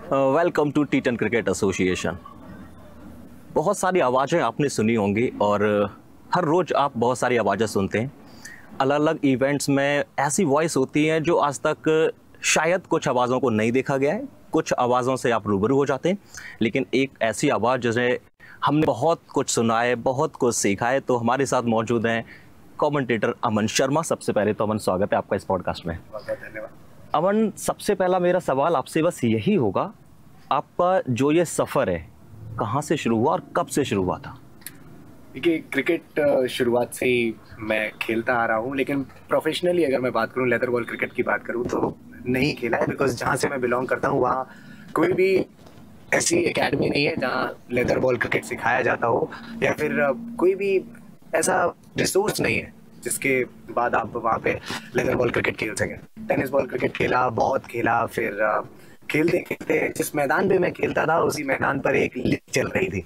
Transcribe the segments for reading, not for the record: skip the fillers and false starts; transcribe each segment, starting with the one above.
Welcome to टी10 cricket association. बहुत सारी आवाज़ें आपने सुनी होंगी और हर रोज़ आप बहुत सारी आवाज़ें सुनते हैं। अलग अलग इवेंट्स में ऐसी वॉइस होती हैं जो आज तक शायद कुछ आवाज़ों को नहीं देखा गया है, कुछ आवाज़ों से आप रूबरू हो जाते हैं, लेकिन एक ऐसी आवाज़ जिसे हमने बहुत कुछ सुना है, बहुत कुछ सीखा है। तो हमारे साथ मौजूद हैं कमेंटेटर अमन शर्मा। सबसे पहले तो अमन, स्वागत है आपका इस पॉडकास्ट में। बहुत धन्यवाद। अमन, सबसे पहला मेरा सवाल आपसे बस यही होगा, आपका जो ये सफ़र है कहाँ से शुरू हुआ और कब से शुरू हुआ था? देखिए, क्रिकेट शुरुआत से ही मैं खेलता आ रहा हूँ, लेकिन प्रोफेशनली अगर मैं बात करूँ, लेदर बॉल क्रिकेट की बात करूँ तो नहीं खेला है। बिकॉज जहाँ से मैं बिलोंग करता हूँ वहाँ कोई भी ऐसी एकेडमी नहीं है जहाँ लेदर बॉल क्रिकेट सिखाया जाता हो, या फिर कोई भी ऐसा रिसोर्स नहीं है जिसके बाद आप वहाँ पे लेदर बॉल क्रिकेट खेल सकें। टेनिस बॉल क्रिकेट खेला, बहुत खेला, फिर खेलते खेलते जिस मैदान पे मैं खेलता था उसी मैदान पर एक लीग चल रही थी।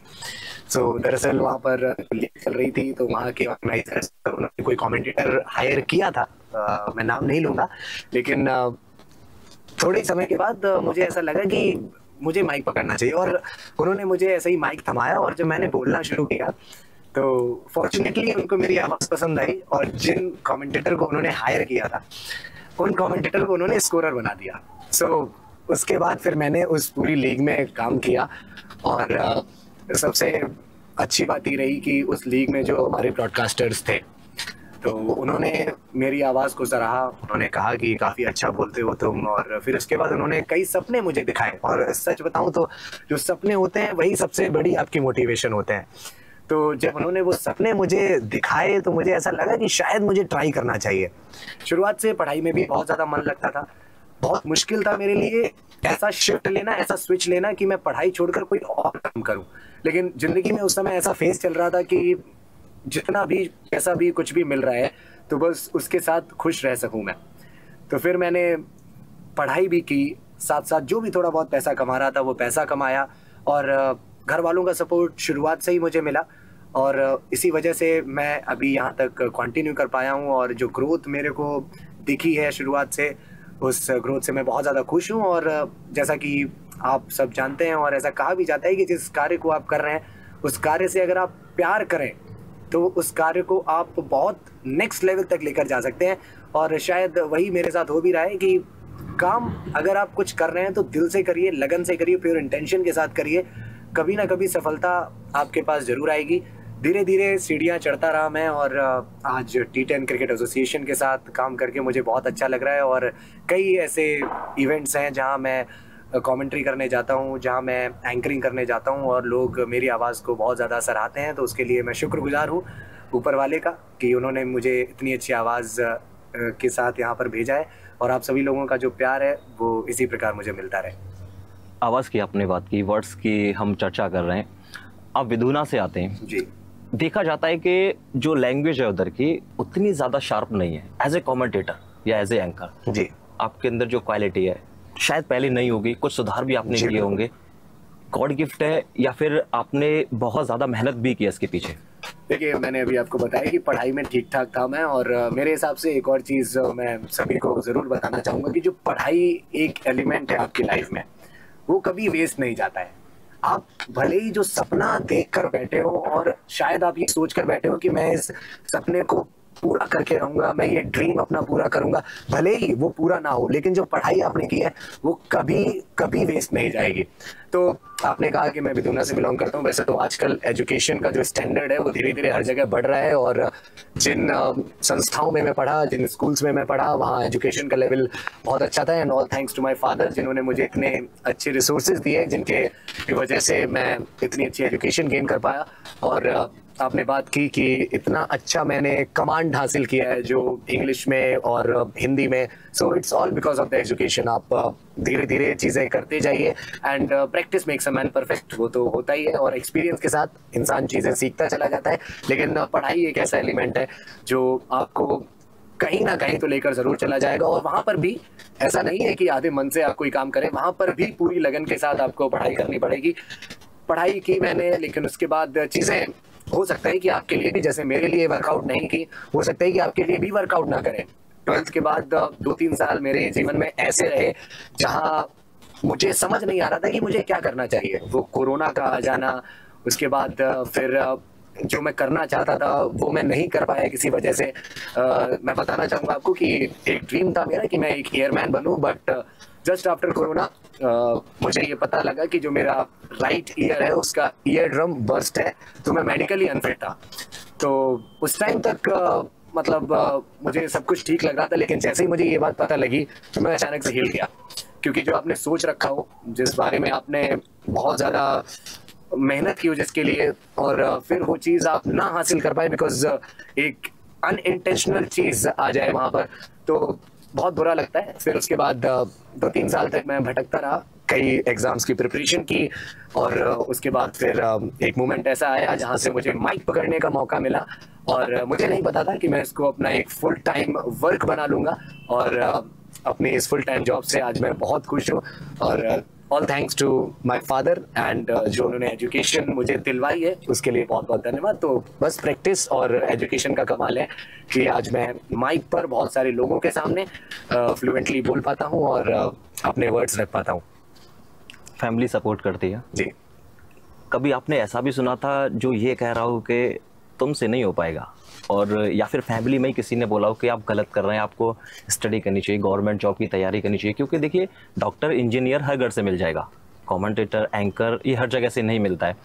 दरअसल वहाँ पर लीग चल रही थी तो वहाँ के ऑर्गेनाइजर्स, उन्होंने कोई कमेंटेटर हायर किया था, मैं नाम नहीं लूँगा, लेकिन थोड़े समय के बाद मुझे ऐसा लगा कि मुझे माइक पकड़ना चाहिए, और उन्होंने मुझे ऐसे ही माइक थमाया और जब मैंने बोलना शुरू किया तो फॉर्चुनेटली उनको मेरी आवाज़ पसंद आई, और जिन कमेंटेटर को उन्होंने हायर किया था उन कमेंटेटर को उन्होंने स्कोरर बना दिया। उसके बाद फिर मैंने उस पूरी लीग में काम किया, और सबसे अच्छी बात ये रही कि उस लीग में जो हमारे ब्रॉडकास्टर्स थे तो उन्होंने मेरी आवाज़ को सराहा। उन्होंने कहा कि काफ़ी अच्छा बोलते हो तुम, और फिर उसके बाद उन्होंने कई सपने मुझे दिखाए, और सच बताऊं तो जो सपने होते हैं वही सबसे बड़ी आपकी मोटिवेशन होते हैं। तो जब उन्होंने वो सपने मुझे दिखाए तो मुझे ऐसा लगा कि शायद मुझे ट्राई करना चाहिए। शुरुआत से पढ़ाई में भी बहुत ज़्यादा मन लगता था। बहुत मुश्किल था मेरे लिए ऐसा शिफ्ट लेना, ऐसा स्विच लेना कि मैं पढ़ाई छोड़कर कोई और काम करूं, लेकिन ज़िंदगी में उस समय ऐसा फेस चल रहा था कि जितना भी कैसा भी कुछ भी मिल रहा है तो बस उसके साथ खुश रह सकूं मैं। तो फिर मैंने पढ़ाई भी की, साथ साथ जो भी थोड़ा बहुत पैसा कमा रहा था वो पैसा कमाया, और घर वालों का सपोर्ट शुरुआत से ही मुझे मिला, और इसी वजह से मैं अभी यहाँ तक कंटिन्यू कर पाया हूँ। और जो ग्रोथ मेरे को दिखी है शुरुआत से, उस ग्रोथ से मैं बहुत ज़्यादा खुश हूँ। और जैसा कि आप सब जानते हैं और ऐसा कहा भी जाता है कि जिस कार्य को आप कर रहे हैं उस कार्य से अगर आप प्यार करें तो उस कार्य को आप बहुत नेक्स्ट लेवल तक लेकर जा सकते हैं। और शायद वही मेरे साथ हो भी रहा है कि काम अगर आप कुछ कर रहे हैं तो दिल से करिए, लगन से करिए, प्योर इंटेंशन के साथ करिए, कभी ना कभी सफलता आपके पास ज़रूर आएगी। धीरे धीरे सीढ़ियाँ चढ़ता रहा मैं, और आज टी10 क्रिकेट एसोसिएशन के साथ काम करके मुझे बहुत अच्छा लग रहा है। और कई ऐसे इवेंट्स हैं जहां मैं कमेंट्री करने जाता हूं, जहां मैं एंकरिंग करने जाता हूं, और लोग मेरी आवाज़ को बहुत ज़्यादा सराहते हैं। तो उसके लिए मैं शुक्रगुजार हूं ऊपर वाले का कि उन्होंने मुझे इतनी अच्छी आवाज़ के साथ यहाँ पर भेजा है, और आप सभी लोगों का जो प्यार है वो इसी प्रकार मुझे मिलता रहे। आवाज़ की आपने बात की, वर्ड्स की हम चर्चा कर रहे हैं। आप विधुना से आते हैं जी। देखा जाता है कि जो लैंग्वेज है उधर की उतनी ज़्यादा शार्प नहीं है। एज ए कमेंटेटर या एज ए एंकर जी, आपके अंदर जो क्वालिटी है शायद पहले नहीं होगी, कुछ सुधार भी आपने किए होंगे। गॉड गिफ्ट है या फिर आपने बहुत ज़्यादा मेहनत भी की इसके पीछे? देखिए, मैंने अभी आपको बताया कि पढ़ाई में ठीक ठाक था मैं, और मेरे हिसाब से एक और चीज़ मैं सभी को ज़रूर बताना चाहूँगा कि जो पढ़ाई एक एलिमेंट है आपकी लाइफ में, वो कभी वेस्ट नहीं जाता है। आप भले ही जो सपना देख कर बैठे हो, और शायद आप ये सोच कर बैठे हो कि मैं इस सपने को पूरा करके रहूंगा, मैं ये ड्रीम अपना पूरा करूंगा, भले ही वो पूरा ना हो, लेकिन जो पढ़ाई आपने की है वो कभी कभी वेस्ट नहीं जाएगी। तो आपने कहा कि मैं विधुना से बिलोंग करता हूँ। वैसे तो आजकल एजुकेशन का जो स्टैंडर्ड है वो धीरे धीरे हर जगह बढ़ रहा है, और जिन संस्थाओं में मैं पढ़ा, जिन स्कूल्स में मैं पढ़ा, वहाँ एजुकेशन का लेवल बहुत अच्छा था। And all thanks to my father, जिन्होंने मुझे इतने अच्छे रिसोर्सेज दिए जिनके वजह से मैं इतनी अच्छी एजुकेशन गेन कर पाया। और आपने बात की कि इतना अच्छा मैंने कमांड हासिल किया है जो इंग्लिश में और हिंदी में, so it's all because of the education. आप धीरे धीरे चीज़ें करते जाइए, and practice makes a man perfect, वो तो होता ही है, और एक्सपीरियंस के साथ इंसान चीज़ें सीखता चला जाता है। लेकिन पढ़ाई एक ऐसा एलिमेंट है जो आपको कहीं ना कहीं तो लेकर जरूर चला जाएगा, और वहां पर भी ऐसा नहीं है कि आधे मन से आप कोई काम करें, वहां पर भी पूरी लगन के साथ आपको पढ़ाई करनी पड़ेगी। पढ़ाई की मैंने, लेकिन उसके बाद चीज़ें हो सकता है कि आपके लिए भी, जैसे मेरे लिए वर्कआउट नहीं की, हो सकता है कि आपके लिए भी वर्कआउट ना करें। 12th के बाद 2-3 साल मेरे जीवन में ऐसे रहे जहां मुझे समझ नहीं आ रहा था कि मुझे क्या करना चाहिए। वो कोरोना का आ जाना, उसके बाद फिर जो मैं करना चाहता था वो मैं नहीं कर पाया किसी वजह से। मैं बताना चाहूँगा आपको कि एक ड्रीम था मेरा कि मैं एक एयरमैन बनूं, बट जस्ट आफ्टर कोरोना मुझे ये पता लगा कि जो मेरा राइट ईयर है उसका ईयर ड्रम बर्स्ट है, तो मैं मेडिकली अनफिट था। तो उस टाइम तक मतलब मुझे सब कुछ ठीक लग रहा था, लेकिन जैसे ही मुझे ये बात पता लगी तो मैं अचानक से हिल गया। क्योंकि जो आपने सोच रखा हो, जिस बारे में आपने बहुत ज़्यादा मेहनत की हो जिसके लिए, और फिर वो चीज़ आप ना हासिल कर पाए बिकॉज एक अनइंटेंशनल चीज़ आ जाए वहाँ पर, तो बहुत बुरा लगता है। फिर उसके बाद 2-3 साल तक मैं भटकता रहा, कई एग्जाम्स की प्रिपरेशन की, और उसके बाद फिर एक मोमेंट ऐसा आया जहाँ से मुझे माइक पकड़ने का मौका मिला, और मुझे नहीं पता था कि मैं इसको अपना एक फुल टाइम वर्क बना लूँगा। और अपने इस फुल टाइम जॉब से आज मैं बहुत खुश हूँ, और all thanks to my father and जो उन्होंने एजुकेशन मुझे दिलवाई है उसके लिए बहुत बहुत धन्यवाद। तो बस प्रैक्टिस और एजुकेशन का कमाल है कि आज मैं माइक पर बहुत सारे लोगों के सामने फ्लुएंटली बोल पाता हूँ और अपने वर्ड्स रख पाता हूँ। फैमिली सपोर्ट करती है जी। कभी आपने ऐसा भी सुना था जो ये कह रहा हो कि तुमसे नहीं हो पाएगा, और या फिर फैमिली में ही किसी ने बोला हो कि आप गलत कर रहे हैं, आपको स्टडी करनी चाहिए, गवर्नमेंट जॉब की तैयारी करनी चाहिए? क्योंकि देखिए डॉक्टर इंजीनियर हर घर से मिल जाएगा, कमेंटेटर एंकर ये हर जगह से नहीं मिलता है।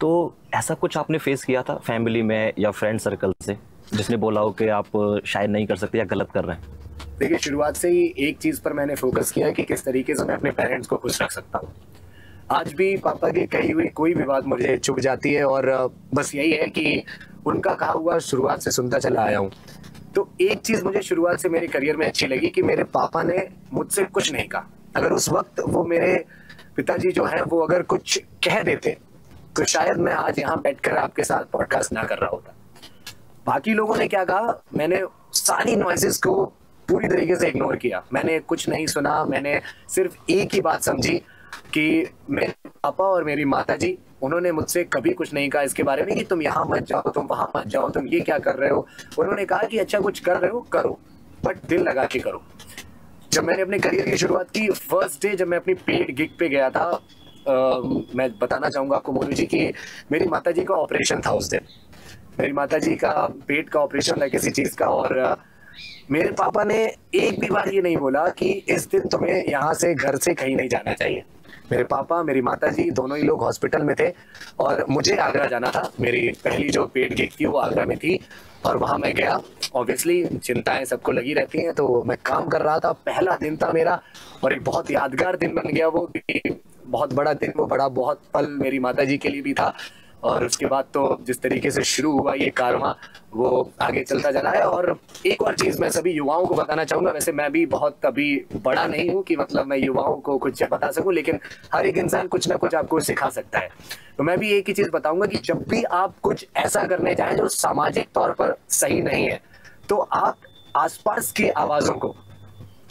तो ऐसा कुछ आपने फेस किया था फैमिली में या फ्रेंड सर्कल से जिसने बोला हो कि आप शायद नहीं कर सकते या गलत कर रहे हैं? देखिए, शुरुआत से ही एक चीज़ पर मैंने फोकस किया कि किस तरीके से मैं अपने पेरेंट्स को खुश रख सकता हूँ। आज भी पापा की कही हुई कोई भी बात मुझे चुभ जाती है, और बस यही है कि उनका कहा हुआ शुरुआत से सुनता चला आया हूँ। तो एक चीज़ मुझे शुरुआत से मेरे करियर में अच्छी लगी कि मेरे पापा ने मुझसे कुछ नहीं कहा। अगर उस वक्त वो मेरे पिताजी जो है वो अगर कुछ कह देते तो शायद मैं आज यहाँ बैठकर आपके साथ पॉडकास्ट ना कर रहा होता। बाकी लोगों ने क्या कहा, मैंने सारी नॉइसेस को पूरी तरीके से इग्नोर किया, मैंने कुछ नहीं सुना। मैंने सिर्फ एक ही बात समझी कि मेरे पापा और मेरी माताजी, उन्होंने मुझसे कभी कुछ नहीं कहा इसके बारे में कि तुम यहाँ मत जाओ, तुम वहां मत जाओ, तुम ये क्या कर रहे हो। उन्होंने कहा कि अच्छा कुछ कर रहे हो करो, बट दिल लगा के करो। जब मैंने अपने करियर की शुरुआत की, फर्स्ट डे जब मैं अपनी पेड गिग पे गया था, मैं बताना चाहूंगा आपको मोनू जी कि मेरी माताजी का ऑपरेशन था उस दिन। मेरी माताजी का पेट का ऑपरेशन था किसी चीज का, और मेरे पापा ने एक भी बार ये नहीं बोला कि इस दिन तुम्हें यहाँ से घर से कहीं नहीं जाना चाहिए। मेरे पापा मेरी माताजी दोनों ही लोग हॉस्पिटल में थे, और मुझे आगरा जाना था। मेरी पहली जो पेड गिग थी वो आगरा में थी, और वहां मैं गया। ऑब्वियसली चिंताएं सबको लगी रहती हैं, तो मैं काम कर रहा था। पहला दिन था मेरा, और एक बहुत यादगार दिन बन गया वो, बहुत बड़ा दिन, वो बड़ा बहुत पल मेरी माताजी के लिए भी था। और उसके बाद तो जिस तरीके से शुरू हुआ ये कारवां, वो आगे चलता जा रहा है। और एक और चीज़ मैं सभी युवाओं को बताना चाहूँगा, वैसे मैं भी बहुत अभी बड़ा नहीं हूँ कि मतलब मैं युवाओं को कुछ बता सकूँ, लेकिन हर एक इंसान कुछ ना कुछ आपको सिखा सकता है। तो मैं भी एक ही चीज़ बताऊँगा कि जब भी आप कुछ ऐसा करने जाएं जो सामाजिक तौर पर सही नहीं है, तो आप आसपास की आवाज़ों को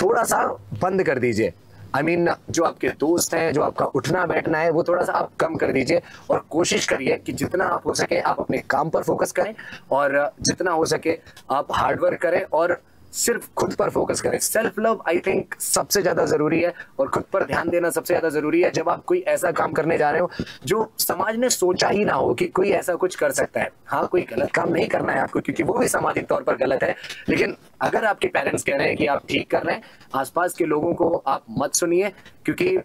थोड़ा सा बंद कर दीजिए। I mean, जो आपके दोस्त हैं, जो आपका उठना बैठना है, वो थोड़ा सा आप कम कर दीजिए, और कोशिश करिए कि जितना आप हो सके आप अपने काम पर फोकस करें, और जितना हो सके आप हार्डवर्क करें, और सिर्फ खुद पर फोकस करें। सेल्फ लव आई थिंक सबसे ज़्यादा ज़रूरी है, और खुद पर ध्यान देना सबसे ज़्यादा ज़रूरी है। जब आप कोई ऐसा काम करने जा रहे हो जो समाज ने सोचा ही ना हो कि कोई ऐसा कुछ कर सकता है। हाँ, कोई गलत काम नहीं करना है आपको, क्योंकि वो भी सामाजिक तौर पर गलत है, लेकिन अगर आपके पेरेंट्स कह रहे हैं कि आप ठीक कर रहे हैं, आसपास के लोगों को आप मत सुनिए, क्योंकि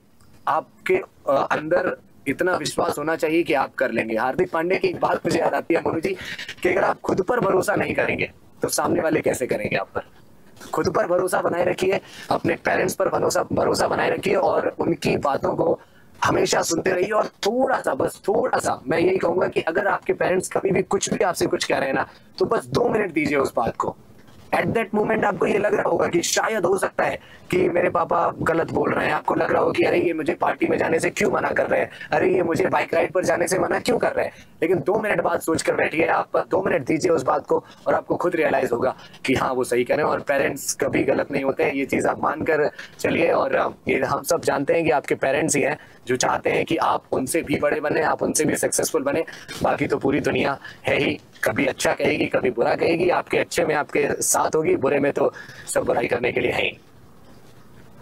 आपके अंदर इतना विश्वास होना चाहिए कि आप कर लेंगे। हार्दिक पांड्या की एक बात मुझे याद आती है मोनू जी, कि अगर आप खुद पर भरोसा नहीं करेंगे तो सामने वाले कैसे करेंगे आप पर। खुद पर भरोसा बनाए रखिए, अपने पेरेंट्स पर भरोसा बनाए रखिए, और उनकी बातों को हमेशा सुनते रहिए। और थोड़ा सा, बस थोड़ा सा मैं यही कहूंगा कि अगर आपके पेरेंट्स कभी भी कुछ भी आपसे कुछ कह रहे हैं ना, तो बस 2 मिनट दीजिए उस बात को। एट दैट मोमेंट आपको ये लग रहा होगा कि शायद हो सकता है कि मेरे पापा गलत बोल रहे हैं, आपको लग रहा हो कि अरे ये मुझे पार्टी में जाने से क्यों मना कर रहे हैं, अरे ये मुझे बाइक राइड पर जाने से मना क्यों कर रहे हैं, लेकिन 2 मिनट बाद सोचकर बैठिए, आप 2 मिनट दीजिए उस बात को, और आपको खुद रियलाइज होगा कि हाँ वो सही कह रहे हैं, और पेरेंट्स कभी गलत नहीं होते हैं। ये चीज़ आप मानकर चलिए, और ये हम सब जानते हैं कि आपके पेरेंट्स ही हैं जो चाहते हैं कि आप उनसे भी बड़े बने, आप उनसे भी सक्सेसफुल बने। बाकी तो पूरी दुनिया है ही, कभी अच्छा कहेगी कभी बुरा कहेगी, आपके अच्छे में आपके साथ होगी, बुरे में तो सब बुराई करने के लिए है ही।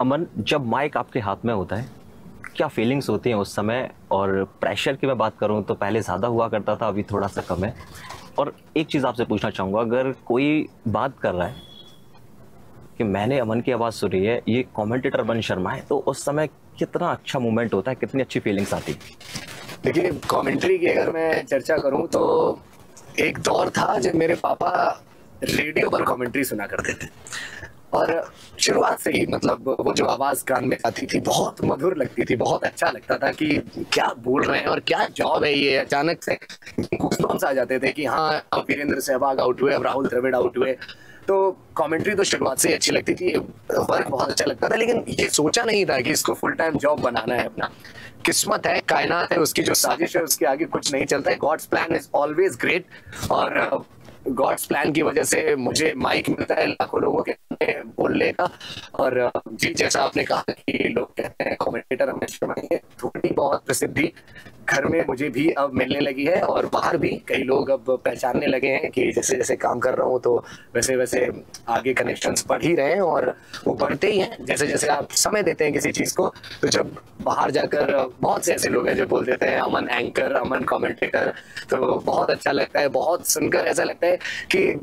अमन, जब माइक आपके हाथ में होता है क्या फीलिंग्स होती हैं उस समय? और प्रेशर की मैं बात करूं तो पहले ज़्यादा हुआ करता था, अभी थोड़ा सा कम है। और एक चीज़ आपसे पूछना चाहूँगा, अगर कोई बात कर रहा है कि मैंने अमन की आवाज़ सुनी है, ये कमेंटेटर अमन शर्मा है, तो उस समय कितना अच्छा मोमेंट होता है, कितनी अच्छी फीलिंग्स आती है? देखिए, कमेंट्री की अगर मैं चर्चा करूं तो एक दौर था जब मेरे पापा रेडियो पर कमेंट्री सुना करते थे, और शुरुआत से ही मतलब वो जो आवाज कान में आती थी बहुत मधुर लगती थी, बहुत अच्छा लगता था कि क्या बोल रहे हैं और क्या जॉब है ये। अचानक से गूज़बम्स आ जाते थे कि हाँ, अब वीरेंद्र सहवाग आउट हुए, अब राहुल द्रविड़ आउट हुए। तो कमेंट्री तो शुरुआत से ही अच्छी लगती थी, वर्क बहुत अच्छा लगता था, लेकिन ये सोचा नहीं था कि इसको फुल टाइम जॉब बनाना है अपना। किस्मत है, कायनात है, उसकी जो साजिश है उसके आगे कुछ नहीं चलता है। God's plan is always great, और गॉड्स प्लान की वजह से मुझे माइक मिलता है लाखों लोगों के सामने बोलने का। और जी, जैसा आपने कहा कि लोग कहते हैं कमेंटेटर अमन शर्मा, थोड़ी बहुत प्रसिद्धि घर में मुझे भी अब मिलने लगी है, और बाहर भी कई लोग अब पहचानने लगे हैं कि जैसे जैसे काम कर रहा हूँ तो वैसे वैसे आगे कनेक्शंस बढ़ ही रहे हैं, और वो बढ़ते ही हैं जैसे जैसे आप समय देते हैं किसी चीज को। तो जब बाहर जाकर बहुत से ऐसे लोग हैं जो बोल देते हैं अमन एंकर, अमन कमेंटेटर, तो बहुत अच्छा लगता है। बहुत सुनकर ऐसा लगता है कि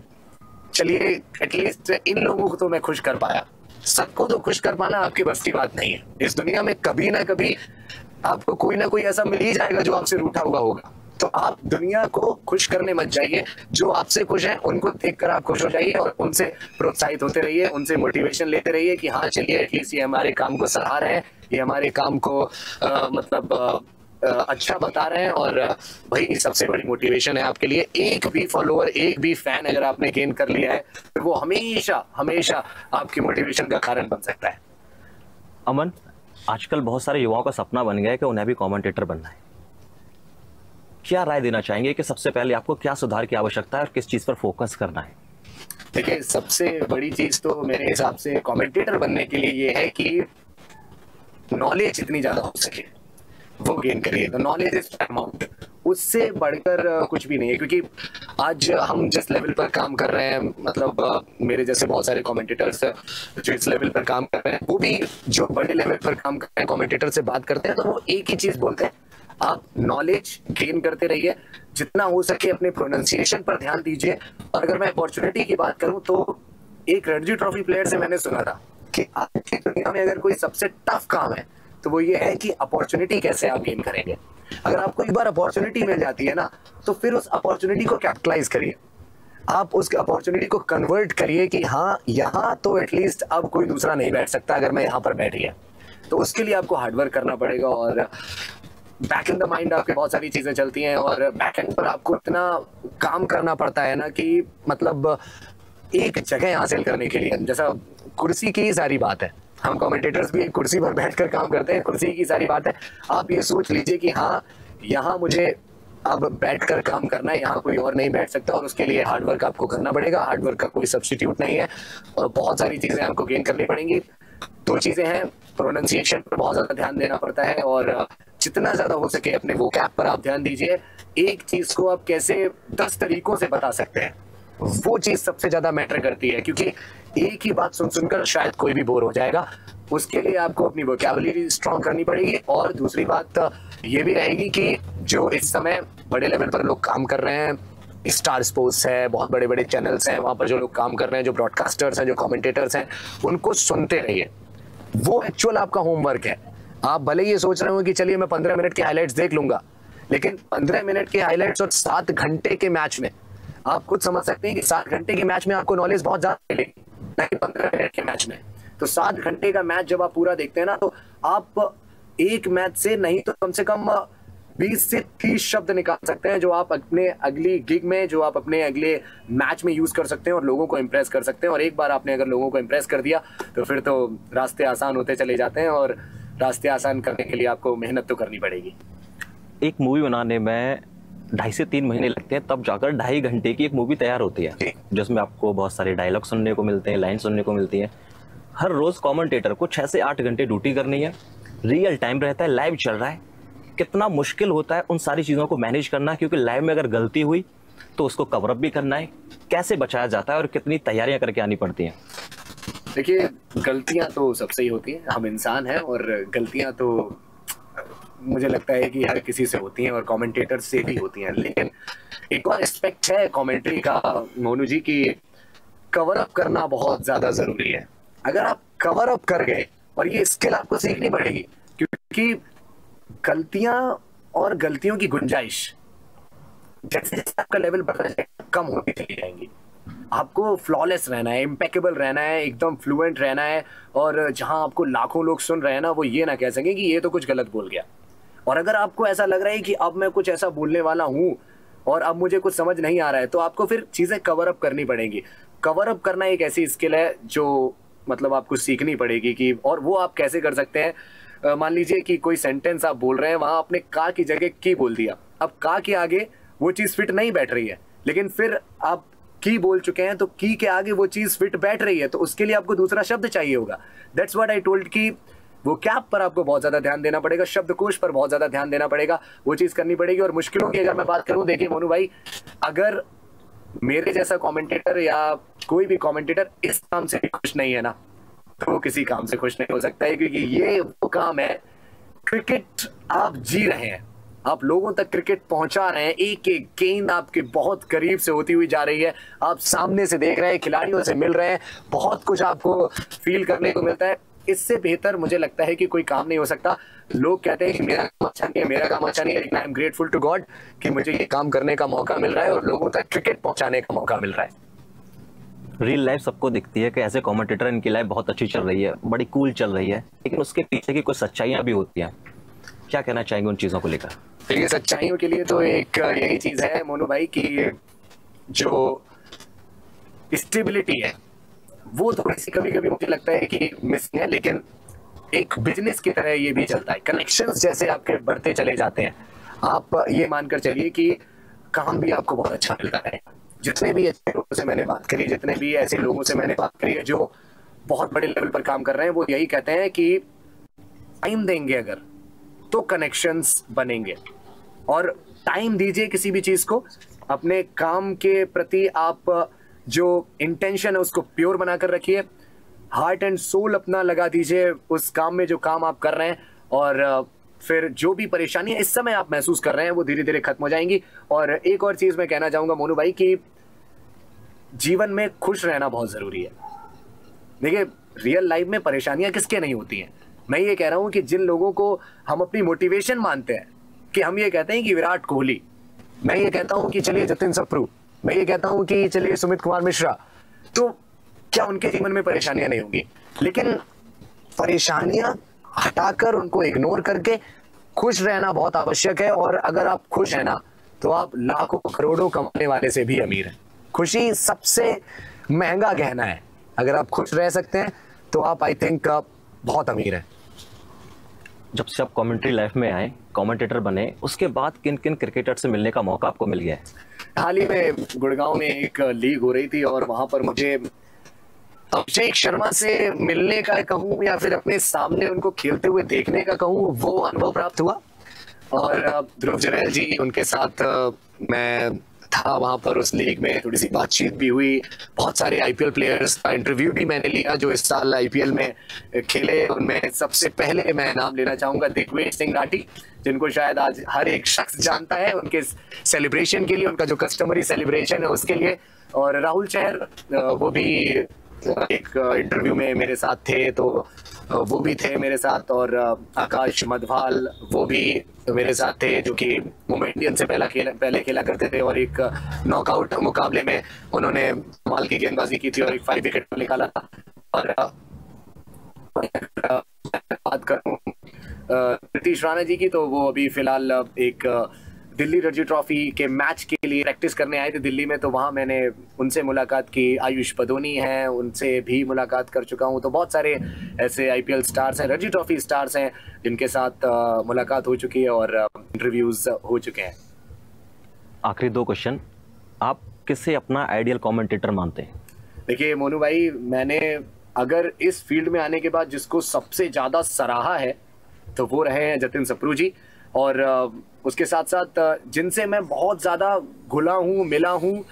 चलिए एटलीस्ट इन लोगों को तो मैं खुश कर पाया। सबको तो खुश कर पाना आपकी बस की बात नहीं है। इस दुनिया में कभी ना कभी आपको कोई ना कोई ऐसा मिल ही जाएगा जो आपसे रूठा हुआ होगा। तो आप दुनिया को खुश करने मत जाइए, जो आपसे खुश हैं उनको देखकर आप खुश हो जाइए, और उनसे प्रोत्साहित होते रहिए, उनसे मोटिवेशन लेते रहिए कि हाँ चलिए एटलीस्ट ये हमारे काम को सराह रहे हैं, ये हमारे काम को अच्छा बता रहे हैं। और वही सबसे बड़ी मोटिवेशन है आपके लिए। एक भी फॉलोअर, एक भी फैन अगर आपने गेन कर लिया है तो वो हमेशा हमेशा आपकी मोटिवेशन का कारण बन सकता है। अमन, आजकल बहुत सारे युवाओं का सपना बन गया है कि उन्हें भी कमेंटेटर बनना है। क्या राय देना चाहेंगे कि सबसे पहले आपको क्या सुधार की आवश्यकता है और किस चीज पर फोकस करना है? देखिए, सबसे बड़ी चीज तो मेरे हिसाब से कमेंटेटर बनने के लिए ये है कि नॉलेज जितनी ज्यादा हो सके वो गेन करिए। तो नॉलेज इज पैरामाउंट, उससे बढ़कर कुछ भी नहीं है। क्योंकि आज हम जिस लेवल पर काम कर रहे हैं, मतलब मेरे जैसे बहुत सारे कमेंटेटर्स जो इस लेवल पर काम कर रहे हैं, वो भी जो बड़े लेवल पर काम कर रहे हैं कमेंटेटर से बात करते हैं तो वो एक ही चीज बोलते हैं, आप नॉलेज गेन करते रहिए, जितना हो सके अपने प्रोनाउंसिएशन पर ध्यान दीजिए। और अगर मैं अपॉर्चुनिटी की बात करूं तो एक रणजी ट्रॉफी प्लेयर से मैंने सुना था कि आज की दुनिया में अगर कोई सबसे टफ काम है तो वो ये है कि अपॉर्चुनिटी कैसे आप गेन करेंगे। अगर आपको एक बार अपॉर्चुनिटी मिल जाती है ना, तो फिर उस अपॉर्चुनिटी को कैपिटलाइज करिए। आप उस अपॉर्चुनिटी को कन्वर्ट करिए कि हाँ, यहाँ तो एटलीस्ट अब कोई दूसरा नहीं बैठ सकता अगर मैं यहाँ पर बैठ गया। तो उसके लिए आपको हार्डवर्क करना पड़ेगा, और बैक इन द माइंड आपके बहुत सारी चीजें चलती हैं, और बैक एंड पर आपको इतना काम करना पड़ता है ना कि मतलब एक जगह हासिल करने के लिए, जैसा कुर्सी की सारी बात है, हम कमेंटेटर्स भी कुर्सी पर बैठकर काम करते हैं, कुर्सी की सारी बात है। आप ये सोच लीजिए कि हाँ, यहाँ मुझे अब बैठकर काम करना है, यहाँ कोई और नहीं बैठ सकता, और उसके लिए हार्डवर्क आपको करना पड़ेगा। हार्डवर्क का कोई सब्स्टिट्यूट नहीं है, और बहुत सारी चीजें आपको गेन करनी पड़ेंगी। दो चीजें हैं, प्रोनाउंसिएशन पर बहुत ज्यादा ध्यान देना पड़ता है, और जितना ज्यादा हो सके अपने वोकैब पर आप ध्यान दीजिए। एक चीज को आप कैसे 10 तरीकों से बता सकते हैं, वो चीज सबसे ज्यादा मैटर करती है। क्योंकि एक ही बात सुन सुनकर शायद कोई भी बोर हो जाएगा, उसके लिए आपको अपनी वोकैबुलरी स्ट्रॉन्ग करनी पड़ेगी। और दूसरी बात ये भी रहेगी कि जो इस समय बड़े लेवल पर लोग काम कर रहे हैं, स्टार स्पोर्ट्स है, बहुत बड़े बड़े चैनल्स हैं, वहां पर जो लोग काम कर रहे हैं, जो ब्रॉडकास्टर्स हैं, जो कमेंटेटर्स हैं, उनको सुनते रहिए। वो एक्चुअल आपका होमवर्क है। आप भले ये सोच रहे हो कि चलिए मैं 15 मिनट के हाइलाइट्स देख लूंगा, लेकिन 15 मिनट के हाइलाइट्स और 7 घंटे के मैच में आप खुद समझ सकते हैं कि 7 घंटे के मैच में आपको नॉलेज बहुत ज्यादा मिलेगी, नहीं 15 मिनट के मैच में। तो 7 घंटे का मैच जब आप पूरा देखते हैं ना, तो आप एक मैच से नहीं तो कम से कम 20 से 30 शब्द निकाल सकते हैं, जो आप अपने अगली गिग में, जो आप अपने अगले मैच में यूज कर सकते हैं, और लोगों को इंप्रेस कर सकते हैं। और एक बार आपने अगर लोगों को इंप्रेस कर दिया तो फिर तो रास्ते आसान होते चले जाते हैं, और रास्ते आसान करने के लिए आपको मेहनत तो करनी पड़ेगी। एक मूवी बनाने में 2.5 से 3 महीने लगते हैं, तब जाकर 2.5 घंटे की एक मूवी तैयार होती है, जिसमें आपको बहुत सारे डायलॉग सुनने को मिलते हैं, लाइन सुनने को मिलती है। हर रोज कमेंटेटर को 6 से 8 घंटे ड्यूटी करनी है, रियल टाइम रहता है, लाइव चल रहा है। कितना मुश्किल होता है उन सारी चीज़ों को मैनेज करना, क्योंकि लाइव में अगर गलती हुई तो उसको कवरअप भी करना है। कैसे बचाया जाता है और कितनी तैयारियां करके आनी पड़ती हैं? देखिए, गलतियां तो सबसे ही होती हैं, हम इंसान हैं, और गलतियां तो मुझे लगता है कि हर किसी से होती हैं और कमेंटेटर से भी होती हैं, लेकिन एक और एस्पेक्ट है कमेंट्री का मोनू जी की कवर अप करना बहुत ज्यादा जरूरी है। अगर आप कवर अप कर गए, और ये स्किल आपको सीखनी पड़ेगी, क्योंकि गलतियां और गलतियों की गुंजाइश जैसे जैसे आपका लेवल बढ़ता जाएगा कम होती चली जाएंगी। आपको फ्लॉलेस रहना है, इम्पेकेबल रहना है, एकदम फ्लुएंट रहना है, और जहां आपको लाखों लोग सुन रहे हैं ना, वो ये ना कह सके कि ये तो कुछ गलत बोल गया। और अगर आपको ऐसा लग रहा है कि अब मैं कुछ ऐसा बोलने वाला हूं और अब मुझे कुछ समझ नहीं आ रहा है, तो आपको फिर चीजें कवर अप करनी पड़ेंगी। कवर अप करना एक ऐसी स्किल है जो मतलब आपको सीखनी पड़ेगी कि, और वो आप कैसे कर सकते हैं। मान लीजिए कि कोई सेंटेंस आप बोल रहे हैं, वहां आपने का की जगह की बोल दिया, अब का के आगे वो चीज फिट नहीं बैठ रही है, लेकिन फिर आप की बोल चुके हैं तो की के आगे वो चीज फिट बैठ रही है, तो उसके लिए आपको दूसरा शब्द चाहिए होगा। दैट्स व्हाट आई टोल्ड कि वो कैप पर आपको बहुत ज्यादा ध्यान देना पड़ेगा, शब्दकोश पर बहुत ज्यादा ध्यान देना पड़ेगा, वो चीज करनी पड़ेगी। और मुश्किलों की अगर मैं बात करूं, देखिए मोनू भाई, अगर मेरे जैसा कमेंटेटर या कोई भी कमेंटेटर इस काम से भी खुश नहीं है ना, तो वो किसी काम से खुश नहीं हो सकता है, क्योंकि ये वो काम है, क्रिकेट आप जी रहे हैं, आप लोगों तक क्रिकेट पहुंचा रहे हैं, एक एक गेंद आपके बहुत करीब से होती हुई जा रही है, आप सामने से देख रहे हैं, खिलाड़ियों से मिल रहे हैं, बहुत कुछ आपको फील करने को मिलता है। इससे बेहतर मुझे लगता है कि कोई काम नहीं हो सकता। लोग कहते हैं कि मेरा काम अच्छा नहीं है, मेरा काम अच्छा नहीं है, लेकिन I am grateful to God कि मुझे ये काम करने का मौका मिल रहा है और लोगों तक क्रिकेट पहुंचाने का मौका मिल रहा है। रियल लाइफ सबको दिखती है कि ऐसे कमेंटेटर, इनकी लाइफ बहुत अच्छी चल रही है, बड़ी कूल चल रही है, लेकिन उसके पीछे की कुछ सच्चाइयां भी होती हैं। क्या कहना चाहेंगे उन चीजों को लेकर? देखिए, सच्चाइयों के लिए तो एक यही चीज है मोनू भाई कि जो स्टेबिलिटी है वो थोड़ी सी कभी कभी मुझे लगता है कि मिसिंग है, लेकिन एक बिजनेस की तरह ये भी चलता है। कनेक्शंस जैसे आपके बढ़ते चले जाते हैं, आप ये मानकर चलिए कि काम भी आपको बहुत अच्छा मिलता है। जितने भी ऐसे लोगों से मैंने बात करी, जितने भी ऐसे लोगों से मैंने बात करी है जो बहुत बड़े लेवल पर काम कर रहे हैं, वो यही कहते हैं कि टाइम देंगे अगर तो कनेक्शंस बनेंगे, और टाइम दीजिए किसी भी चीज को। अपने काम के प्रति आप जो इंटेंशन है उसको प्योर बनाकर रखिए, हार्ट एंड सोल अपना लगा दीजिए उस काम में जो काम आप कर रहे हैं, और फिर जो भी परेशानियां इस समय आप महसूस कर रहे हैं वो धीरे धीरे खत्म हो जाएंगी। और एक और चीज मैं कहना चाहूंगा मोनू भाई कि जीवन में खुश रहना बहुत जरूरी है। देखिए, रियल लाइफ में परेशानियां किसके नहीं होती हैं। मैं ये कह रहा हूं कि जिन लोगों को हम अपनी मोटिवेशन मानते हैं, कि हम ये कहते हैं कि विराट कोहली, मैं ये कहता हूं कि चलिए जतिन सप्रू, मैं ये कहता हूं कि चलिए सुमित कुमार मिश्रा, तो क्या उनके जीवन में परेशानियां नहीं होंगी? लेकिन परेशानियां हटाकर, उनको इग्नोर करके खुश रहना बहुत आवश्यक है। और अगर आप खुश हैं ना, तो आप लाखों करोड़ों कमाने वाले से भी अमीर हैं। खुशी सबसे महंगा गहना है। अगर आप खुश रह सकते हैं तो आप, आई थिंक, बहुत अमीर हैं। जब से आप कमेंट्री लाइफ में आए, कमेंटेटर बने, उसके बाद किन किन क्रिकेटर से मिलने का मौका आपको मिल गया है? हाल ही में गुड़गांव में एक लीग हो रही थी और वहां पर मुझे अभिषेक शर्मा से मिलने का कहूँ या फिर अपने सामने उनको खेलते हुए देखने का कहूँ, वो अनुभव प्राप्त हुआ। और ध्रुव जरैल जी, उनके साथ मैं था वहां पर उस लीग में, थोड़ी सी बातचीत भी हुई। बहुत सारे आईपीएल प्लेयर्स का इंटरव्यू भी मैंने लिया जो इस साल आईपीएल में खेले। उनमें सबसे पहले मैं नाम लेना चाहूंगा दिग्विजय सिंह राठी, जिनको शायद आज हर एक शख्स जानता है उनके सेलिब्रेशन के लिए, उनका जो कस्टमरी सेलिब्रेशन है उसके लिए। और राहुल चहर, वो भी एक इंटरव्यू में मेरे साथ थे, तो वो भी थे मेरे साथ। और आकाश मधवाल, वो भी मेरे साथ थे, जो कि मुंबई इंडियंस से पहले खेला करते थे, और एक नॉकआउट मुकाबले में उन्होंने कमाल की गेंदबाजी की थी और एक 5 विकेट निकाला था। और बात करूं नीतीश राणा जी की, तो वो अभी फिलहाल एक दिल्ली रणजी ट्रॉफी के मैच के लिए प्रैक्टिस करने आए थे दिल्ली में, तो वहां मैंने उनसे मुलाकात की। आयुष पदोनी हैं, उनसे भी मुलाकात कर चुका हूं। तो बहुत सारे ऐसे आईपीएल स्टार्स हैं, रणजी ट्रॉफी स्टार्स हैं, जिनके साथ मुलाकात हो चुकी है और इंटरव्यूज हो चुके हैं। आखिरी 2 क्वेश्चन, आप किसे अपना आइडियल कमेंटेटर मानते हैं? देखिए मोनू भाई, मैंने अगर इस फील्ड में आने के बाद जिसको सबसे ज्यादा सराहा है तो वो रहे हैं जतिन सप्रू जी। और उसके साथ साथ जिनसे मैं बहुत ज़्यादा घुला हूँ, मिला हूँ,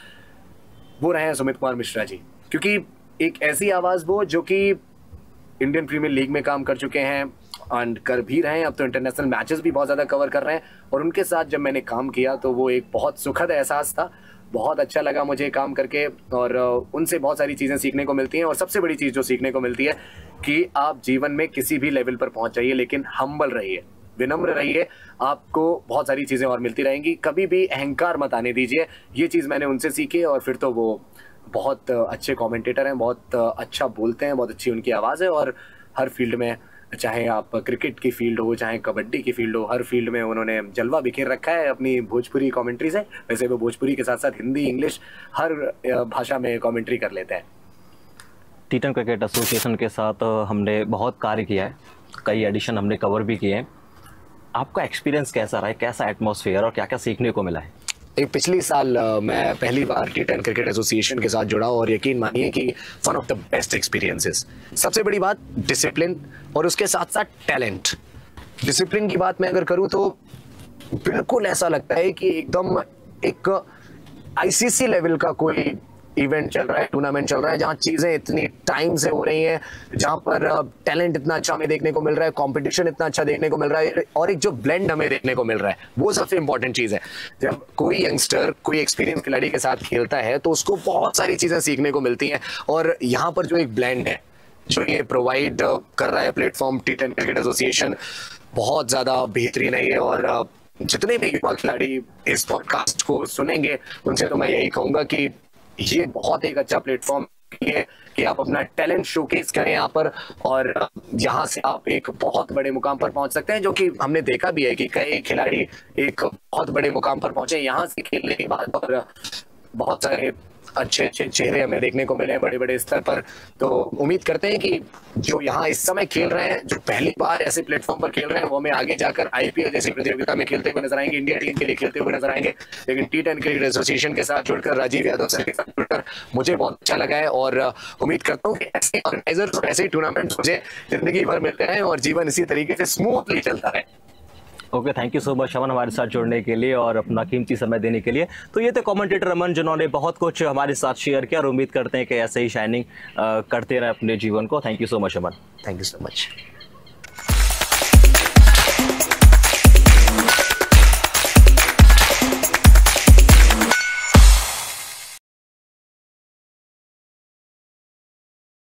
वो रहे हैं सुमित कुमार मिश्रा जी। क्योंकि एक ऐसी आवाज़ वो जो कि इंडियन प्रीमियर लीग में काम कर चुके हैं एंड कर भी रहे हैं, अब तो इंटरनेशनल मैचेस भी बहुत ज़्यादा कवर कर रहे हैं। और उनके साथ जब मैंने काम किया तो वो एक बहुत सुखद एहसास था, बहुत अच्छा लगा मुझे काम करके। और उनसे बहुत सारी चीज़ें सीखने को मिलती हैं। और सबसे बड़ी चीज़ जो सीखने को मिलती है कि आप जीवन में किसी भी लेवल पर पहुंच जाइए, लेकिन हम्बल रहिए, विनम्र रहिए, आपको बहुत सारी चीज़ें और मिलती रहेंगी। कभी भी अहंकार मत आने दीजिए, ये चीज़ मैंने उनसे सीखी। और फिर तो वो बहुत अच्छे कमेंटेटर हैं, बहुत अच्छा बोलते हैं, बहुत अच्छी उनकी आवाज़ है। और हर फील्ड में, चाहे आप क्रिकेट की फील्ड हो, चाहे कबड्डी की फील्ड हो, हर फील्ड में उन्होंने जलवा बिखेर रखा है अपनी भोजपुरी कमेंट्री से। वैसे वो भोजपुरी के साथ साथ हिंदी, इंग्लिश, हर भाषा में कमेंट्री कर लेते हैं। टी10 क्रिकेट एसोसिएशन के साथ हमने बहुत कार्य किया है, कई एडिशन हमने कवर भी किए हैं। आपका एक्सपीरियंस कैसा रहा है, कैसा एटमॉस्फेयर और क्या क्या सीखने को मिला है? पिछली साल मैं पहली बार टी10 क्रिकेट एसोसिएशन के साथ जुड़ा और यकीन मानिए कि one of the best experiences. सबसे बड़ी बात डिसिप्लिन और उसके साथ साथ टैलेंट। डिसिप्लिन की बात मैं अगर करूं तो बिल्कुल ऐसा लगता है कि एकदम एक आईसीसी लेवल का कोई इवेंट चल रहा है, टूर्नामेंट चल रहा है, जहां चीजें इतनी टाइम से हो रही हैं, जहां पर टैलेंट इतना अच्छा हमें देखने को मिल रहा है, कंपटीशन इतना अच्छा देखने को मिल रहा है, और एक जो ब्लेंड हमें देखने को मिल रहा है, वो सबसे इंपॉर्टेंट चीज है। जब कोई यंगस्टर कोई एक्सपीरियंस खिलाड़ी के साथ खेलता है तो उसको बहुत सारी चीजें सीखने को मिलती हैं। और यहाँ पर जो एक ब्लेंड है जो ये प्रोवाइड कर रहा है प्लेटफॉर्म टी10 क्रिकेट एसोसिएशन, बहुत ज्यादा बेहतरीन है ये। और जितने भी युवा खिलाड़ी इस पॉडकास्ट को सुनेंगे उनसे तो मैं यही कहूंगा कि ये बहुत एक अच्छा प्लेटफॉर्म है कि आप अपना टैलेंट शोकेस करें यहाँ पर, और यहाँ से आप एक बहुत बड़े मुकाम पर पहुंच सकते हैं। जो कि हमने देखा भी है कि कई खिलाड़ी एक बहुत बड़े मुकाम पर पहुंचे यहाँ से खेलने के बाद, और बहुत सारे अच्छे अच्छे चेहरे हमें देखने को मिले बड़े बड़े स्तर पर। तो उम्मीद करते हैं कि जो यहाँ इस समय खेल रहे हैं, जो पहली बार ऐसे प्लेटफॉर्म पर खेल रहे हैं, वो हमें आगे जाकर आईपीएल जैसी प्रतियोगिता में खेलते हुए नजर आएंगे, इंडिया टीम के लिए खेलते हुए नजर आएंगे। लेकिन टी10 क्रिकेट एसोसिएशन के साथ जुड़कर, राजीव यादव सर के साथ जुड़कर मुझे बहुत अच्छा लगा है। और उम्मीद करता हूँ कि ऐसे ऑर्गेनाइजर, ऐसे टूर्नामेंट मुझे जिंदगी भर मिलते हैं और जीवन इसी तरीके से स्मूथली चलता रहे। Okay, thank you so much Aman हमारे साथ जुड़ने के लिए और अपना कीमती समय देने के लिए। तो ये थे कमेंटेटर अमन, जिन्होंने बहुत कुछ हमारे साथ शेयर किया और उम्मीद करते हैं कि ऐसे ही शाइनिंग करते रहे अपने जीवन को। Thank you so much Aman. Thank you so much.